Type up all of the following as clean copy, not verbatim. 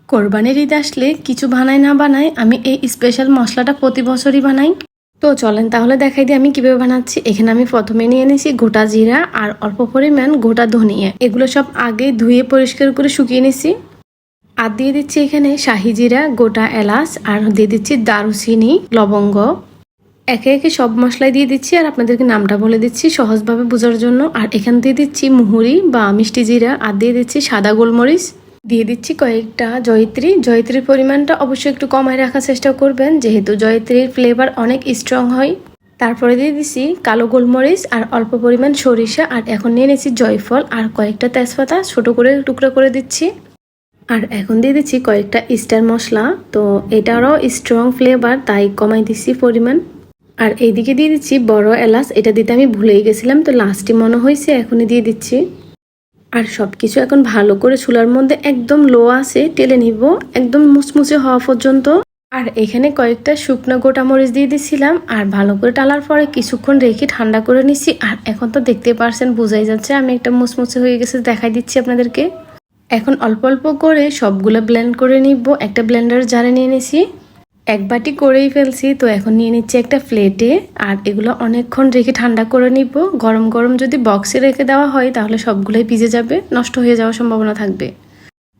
কোরবানির ঈদ আসলে কিছু বানাই না বানাই আমি এই স্পেশাল মশলাটা প্রতি বছরই বানাই। তো চলেন তাহলে দেখাই দিই আমি কিভাবে বানাচ্ছি। এখানে আমি প্রথমে নিয়ে নিয়েছি গোটা জিরা আর অল্প পরিমাণ গোটা ধনিয়া, এগুলো সব আগে ধুয়ে পরিষ্কার করে শুকিয়ে নিছি। আর দিয়ে দিচ্ছি এখানে শাহি জিরা, গোটা এলাচ, আর দিয়ে দিচ্ছি দারুচিনি, লবঙ্গ। একে একে সব মশলাই দিয়ে দিচ্ছি আর আপনাদেরকে নামটা বলে দিচ্ছি সহজভাবে বোঝার জন্য। আর এখানে দিয়ে দিচ্ছি মুহুরি বা মিষ্টি জিরা, আর দিয়ে দিচ্ছি সাদা গোলমরিচ, দিয়ে দিচ্ছি কয়েকটা জয়িত্রী। জয়িত্রীর পরিমাণটা অবশ্যই একটু কমায় রাখার চেষ্টা করবেন, যেহেতু জয়িত্রীর ফ্লেভার অনেক স্ট্রং হয়। তারপরে দিয়ে দিচ্ছি কালো গোলমরিচ আর অল্প পরিমাণ সরিষা, আর এখন নিয়ে নিচ্ছি জয়ফল আর কয়েকটা তেজপাতা ছোট করে টুকরো করে দিচ্ছি। আর এখন দিয়ে দিচ্ছি কয়েকটা স্টার মশলা, তো এটারও স্ট্রং ফ্লেভার তাই কমাই দিচ্ছি পরিমাণ। আর এইদিকে দিয়ে দিচ্ছি বড় এলাচ, এটা দিতে আমি ভুলেই গেছিলাম, তো লাস্টে মনে হয়েছে এখনই দিয়ে দিচ্ছি। আর সব কিছু এখন ভালো করে চুলার মধ্যে একদম লো আছে টেলে নিব একদম মুচমুচে হওয়া পর্যন্ত। আর এখানে কয়েকটা শুকনো গোটা মরিচ দিয়ে দিচ্ছিলাম, আর ভালো করে টালার পরে কিছুক্ষণ রেখে ঠান্ডা করে নিচ্ছি। আর এখন তো দেখতে পারছেন, বোঝাই যাচ্ছে আমি একটা মুচমুচে হয়ে গেছে, দেখাই দিচ্ছি আপনাদেরকে। এখন অল্প অল্প করে সবগুলো ব্লেন্ড করে নিব। একটা ব্লেন্ডার জারে নিয়ে নিছি, এক বাটি করেই ফেলছি। তো এখন নিয়ে নিচ্ছি একটা প্লেটে, আর এগুলো অনেকক্ষণ রেখে ঠান্ডা করে নিব। গরম গরম যদি বক্সে রেখে দেওয়া হয় তাহলে সবগুলোই ভিজে যাবে, নষ্ট হয়ে যাওয়ার সম্ভাবনা থাকবে।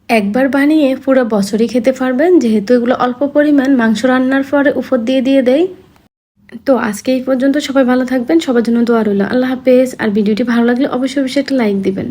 একবার বানিয়ে পুরো বছরই খেতে পারবেন, যেহেতু এগুলো অল্প পরিমাণ মাংস রান্নার পরে উপর দিয়ে দেয়। তো আজকে এই পর্যন্ত, সবাই ভালো থাকবেন, সবার জন্য দোয়া রইল। আল্লাহ হাফেজ। আর ভিডিওটি ভালো লাগলে অবশ্যই একটা লাইক দিবেন।